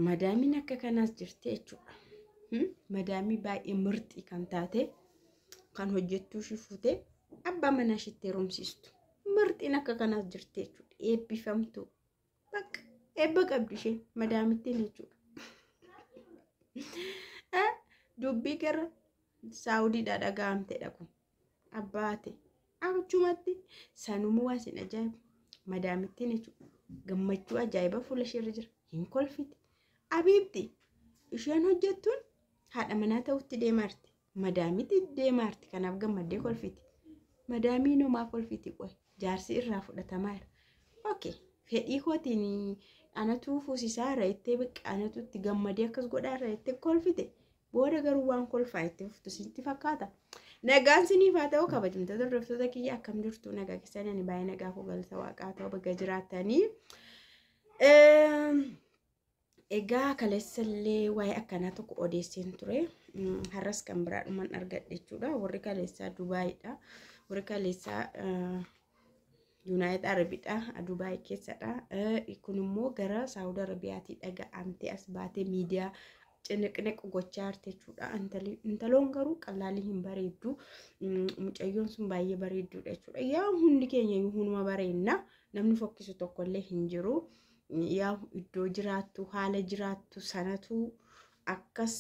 madaamiin akka kanaas jirti jechuudha. Madaamii baay'ee mirxii kan taate kan hojjettuu ishii fuutee abbaa manaa ishiitti heerumsiistu. Mirxiin akka kanaas jirti jechuudha. Eebbifamtu. Bakka eebba qabdi isheen madaamittiin jechuudha. Dubbii gara Saawudiidhaa dhaga'amteedha kun. Abbaate achumatti sanumuu waan sin ajaa'ibu madaamittiin jechuudha. Gammachuu ajaa'iba fuula isheerra jira. Hin kolfiti. Abiibti isheen hojjettuun haadha manaa ta'utti deemaarti. Madaamitti deemaarti. Kanaaf gammaddee kolfiti. Madaamii nomaa kolfiti qoy. Jaarsi irraa fudhatamaa jira. Okay. Fedhii kootiin anatu fuusisaa irra ittee bakka anatu itti gammadee akkas godhaa irra ittee kolfite. Booda garuu waan kolfaa itti fuftu sitti fakkaata. Nagaan siniif haa ta'u kabajamtoota hordoftoota kiyya akkam jirtu nagaa keessanii ani baay'ee nagaa koo galata waaqaa ta'u baga jiraatanii. Egaa kaleessallee waa'ee akkanaa tokko odeesseen ture. Har'as kan biraadhumaan argadhe jechuudha. Warri kaleessaa Dubaayiidha. Warri kaleessaa Yuunaayitid Arabiidha. Dubaayii keessadha. Kun immoo gara Saawud Arabiyaatii dhaga'amtee as baatee miidiyaa ciniqneq gochaa jirti jechuudha. Intaloon garuu qalaalii hin bareeddu. Mucayyoon sun baay'ee bareedduudha jechuudha. Yaa hundi keenya hunduma bareedna. Namni fokkisu tokkollee hin jiru. Yaa iddoo jiraattu haala jiraattu sanatu akkas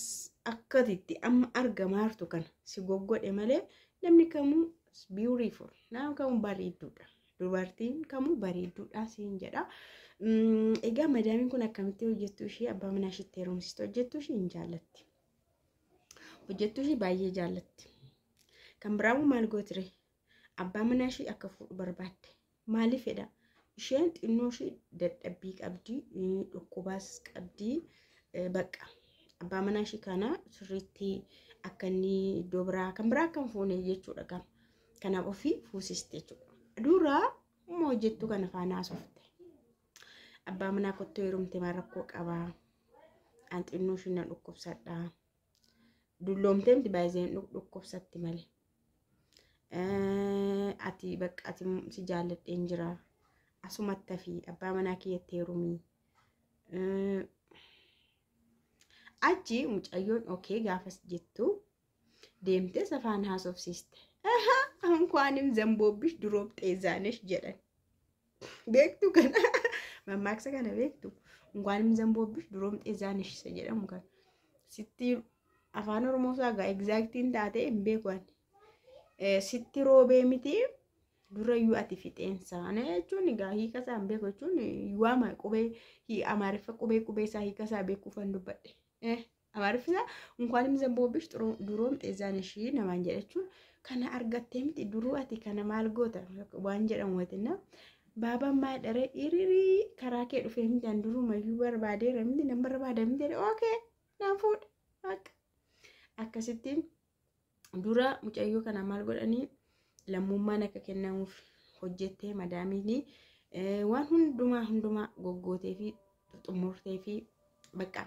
akkatitti amma argamaa jirtu kana si goggodhe malee namni kamuu beautiful nama kamuu bareedduudha. Dubartiin kamuu bareedduudha siin jedha. Egaa madaamiin kun akkamitti hojjettu ishee abbaa manaa ishiitti heerumsiistu hojjettu ishee hin jaallatti. Hojjettu ishee baay'ee jaallatti. Kan biraamu maal gootire abbaa manaa ishee akka fuudhu barbaadde maaliif fedha? Isheen xinnoo ishee dadhabbii qabdi, dhukkubaas qabdi. Bakka abbaa manaa ishee kana sirriitti akka inni iddoo biraa kan biraa kan fuune jechuudha. Kanaaf ofii fuusiste jechuudha. Duraa immoo hojjettu kana faana haasofte. Abbaa manaa kottu heerumte maal rakkoo qabaa? An xinnoo ishee na dhukkubsadha. Dulloomteemti baay'een dhukkubsatti malee. Ati bakka ati si jaalladheen jira. Asumatti fi abbaa manaa kiyyatti heerumii. Achi mucayyoon okay gaafas jettu deemtee safaan haasofsiiste. Ankwaanim zamboobish duroob xeezaanesh jedhan. Beektu kana mammaaksa kana beektu. Ankwaanim zamboobish duroob xeezaanesh isa jedhamu kana. Sitti afaan Oromoo saagaa exactiin taate hin beekan. Sitti roobee miti. Durayyuu ati fixeensa ana jechuun egaa hiika isaa hin beeku jechuun waama qubee Amaariffa qubee isaa hiika isaa beekuufan dubbadhe. Amaariffi isaa inkwaanim zamboobish duroom xeezaan ishii namaan jedha jechuun kana argattee miti duruu ati kana maal goota waan jedhamu watinna baabaan maadharee iririi karaa kee dhufee miti an duruu mayyuu barbaadeera miti nan barbaada miti okay naan fuudha akkasittiin dura mucayyoo kana maal godhanii lammummaan akka kennamuuf hojjettee madaamiini waan hundumaa goggootee fi xumurtee fi bakka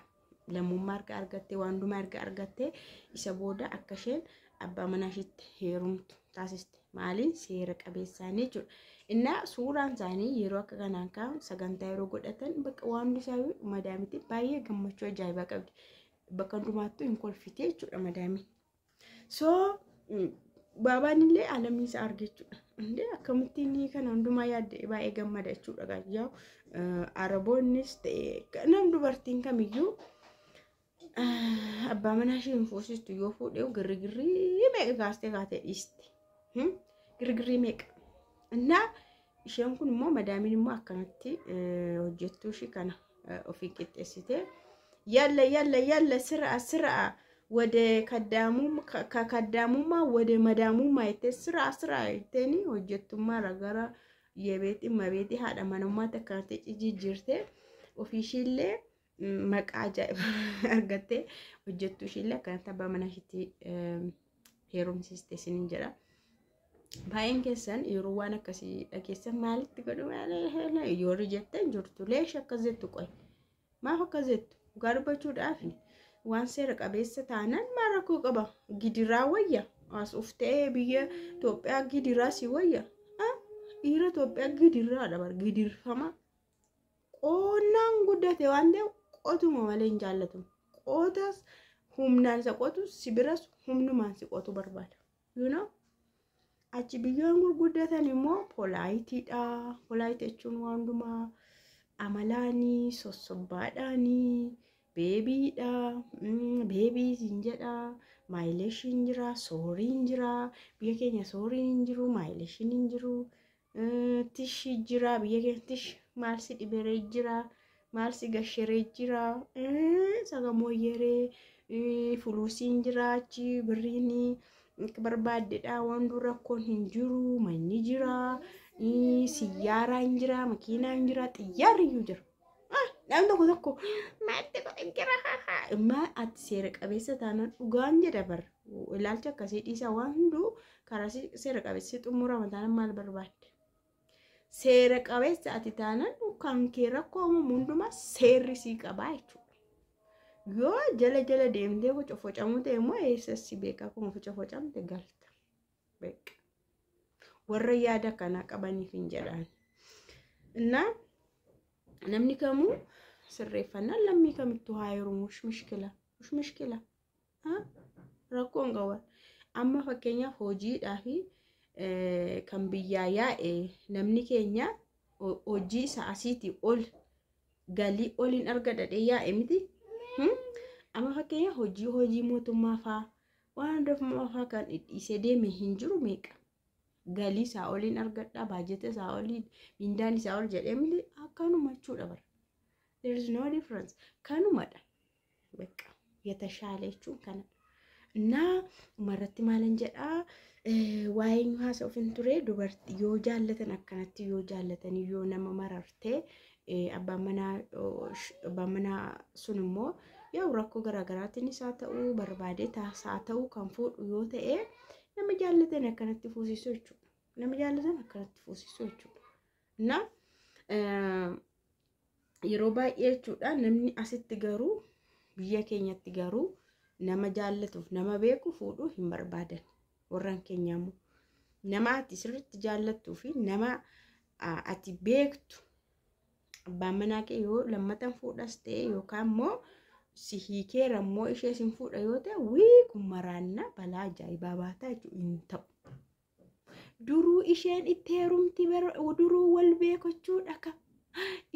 lammummaa erga argattee waan hundumaa erga argattee isa booda akka isheen abbaa manaa ishiitti heerumtu taasiste. Maaliin seera qabeessaanii jechuudha. Innaa suuraan isaanii yeroo akka kanaan ka'an sagantaa yeroo godhatan bakka waan hundi isaa madaamitti baay'ee gammachuu ajaa'ibaa qabdi. Bakka hundumaattuu hin kolfitee jechuudha madaamiin. So baabaan illee alamii isaa argechuudha. Indee akkamittiin kana hundumaa yaadde baay'ee gammada jechuudha. Gaayyaa Araboonnis ta'e nam dubartiin kamiyyuu abbaa manaa ishee hin fuusistu yoo fuudhee girgirrii meeqa kaastee kaatee dhiisti. Girgirrii meeqa. Innaa isheen kun immoo madaamiin immoo akkanatti hojjettuu ishee kana ofii qixxeessitee yalla sir'a ወደ ከዳሙማ ወደ መዳሙማ የተስራ አይተኒ ወጀቱማ ረጋራ የቤት መቤት ሃዳ ማንማ ተካርቴ ጂጂርቴ ኦፊሺሊ መቃጃ አርገቴ ወጀቱሽለ ካንተ በመናሽቲ ሄሩም ሲስቴሽን እንጀራ ባይን ከሰን ይሩዋና ከሲ ደከሰ ማለት ገዱ ያለ ይወርጀተን ጆርቱ ለሽ ከዘቱ ቆይ ማሆ ከዘቱ ጋርበቹ ዳፊ waan seera qabeessa taanaan marakoo qaba gidiraa wayya as uftee biyya Itoophiyaa gidiraa si wayya dhiira Itoophiyaa gidiraa dabar gidirfama qonnaan guddate waan ta'u qotuma malee hin jaallatu. Qotas humnaan isa qotu si biras humnumaan si qotu barbaada. You know? Achi biyyoon gurguddatan immoo polaayitiidha. Polaayit jechuun waan hundumaa amalaanii, sossobbaadhaanii, beebiidha, beebii hin jedha, maayileeshiin jira, sooriin jira. Biyya keenya sooriin hin jiru, maayileeshiin hin jiru, tishii jira. Biyya keenya tish maal si dhiberee jira, maal si gasheree jira, sagamooyyeree, fuluusiin jira, achi birriini. Barbaaddedha waan dura rakkoon hin jiru, manni jira, siyyaaraan jira, makiinaan jira, xiyyaarriyyuu jira. Namni tokko tokko maatti godhan jira. Immaa ati seera qabeessa taanaan dhugaan jedha bar. Ilaalcha akkasii dhiisaa waan hunduu karaa seera qabeessa xumurama taanaan maal barbaadde? Seera qabeessa ati taanaan kan kee rakkoo uumamu hundumaa seerri sii qabaa jechuudha. Yoo jala deemtee focamuu ta'e immoo eessatti beekaa kuma focamte galta. Beeka. Warra yaada kana qabaniif hin jedhaan. Innaa namni kamuu sirreeffannaan lammii kamittuu haa yeroo mushmishkila. Rakkoon qaban. Amma fakkeenyaaf hojiidhaa fi kan biyyaa yaa'e namni keenya hojii isaa asiitii ol galii oliin argadhadhee yaa'e miti. Amma fakkeenyaaf hojii mootummaa fa'aa waan hundumaa fa'aa kan dhiisee deeme hin jiru meeqa? Galii isaa oliin argadhaa, baajeta isaa oliin, mindaan isaa ol jedhee miti akkanuma jechuudha bara. There is no difference. Kanumadha. Beeka. Yatashaale jechuun kana. Naa umarratti maalan jedhaa waa'een haasa'uuf hin ture dubartii yoo jaallatan akkanatti yoo jaallatan yoo nama marartee abbaan manaa sun immoo yoo rakkoo garaagaraatiin isaa ta'uu barbaade taasaa ta'uu kan fuudhu yoo ta'e nama jaallatan akkanatti fuusisuu jechuudha. Nama jaallatan akkanatti fuusisuu jechuudha. Na yeroo baay'ee jechuudha namni asitti garuu biyya keenyatti garuu nama jaallatuuf nama beeku fuudhuu hin barbaadan. Warran keenyammoo nama ati sirriitti jaallattuu fi nama ati beektu abbaan manaa kee yoo lammatan fuudhas ta'e yookaan immoo si hiikeera immoo ishee sin fuudha yoo ta'e wii kun maraannaa balaa ajaa'ibaa baataa jechuudha hin ta'u. Duruu isheen itti heerumti duruu wal beekachuudha ka.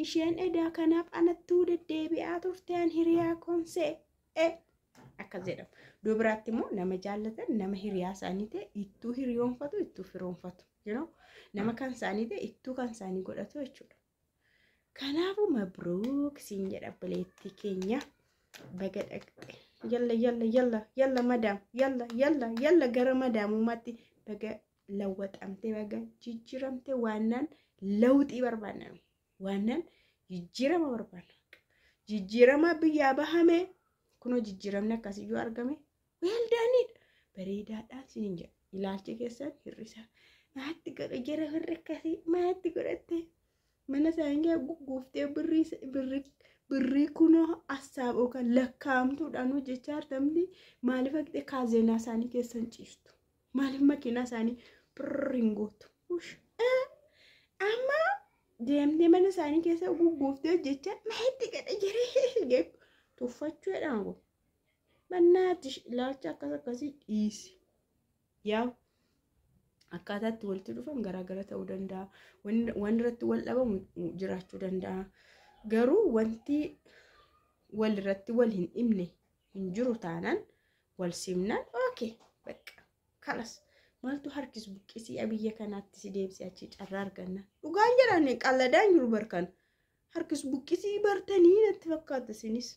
Isheen edaa kanaaf anattuu deddeebi'aa turteen hiriyaa konsee akkas jedhamu. Dubaraatti immoo nama jaallatan nama hiriyaa isaanii ta'e ittuu hiriyoonfatu ittuu firoonfatu. Nama kan isaanii ta'e ittuu kan isaanii godhatu jechuudha. Kanaafuu mabruuk siin jedha bileetti keenya baga dhaqxe. Yalla madaam yalla gara madaamumaatti baga lawwaxamtee baga jijjiiramtee waannan lawxii barbaanna. Waannan jijjiirama barbaanna. Jijjiirama biyyaa bahame kunoo jijjiiramni akkasiyyuu argame weeldaaniidha. Bareedaadhaan siin jedha. Ilaalchi keessan hir'isa. Maatti godha jara warra akkasii maatti godhatte. Mana isaanii guguuftee birrii kunoo assaab yookaan lakkaa'amtuudhaan hojjechaa argamti. Maaliif akka kaazeenaa isaanii keessan ciistu? Maaliif makiinaa isaanii birriin guutu? Amma deemtee mana isaanii keessa guguuftee hojjechaa maatti godha jiree tuffachuu jedhama kun. Mannaatti ilaalcha akkasii dhiisi. Yaa akkaataatti walitti dhufan garaagara ta'uu danda'a. Waan irratti wal dhabamu jiraachuu danda'a. Garuu wanti wal irratti wal hin dhibne hin jiru taanaan wal simnaan okay bakka kalas maaltu harkis buqqisii biyya kanaatti si deebisee achi carraa arganna. Dhugaan jedhanii qalladaan jiru barkan harkis buqqisii bartanii natti fakkaata sinis.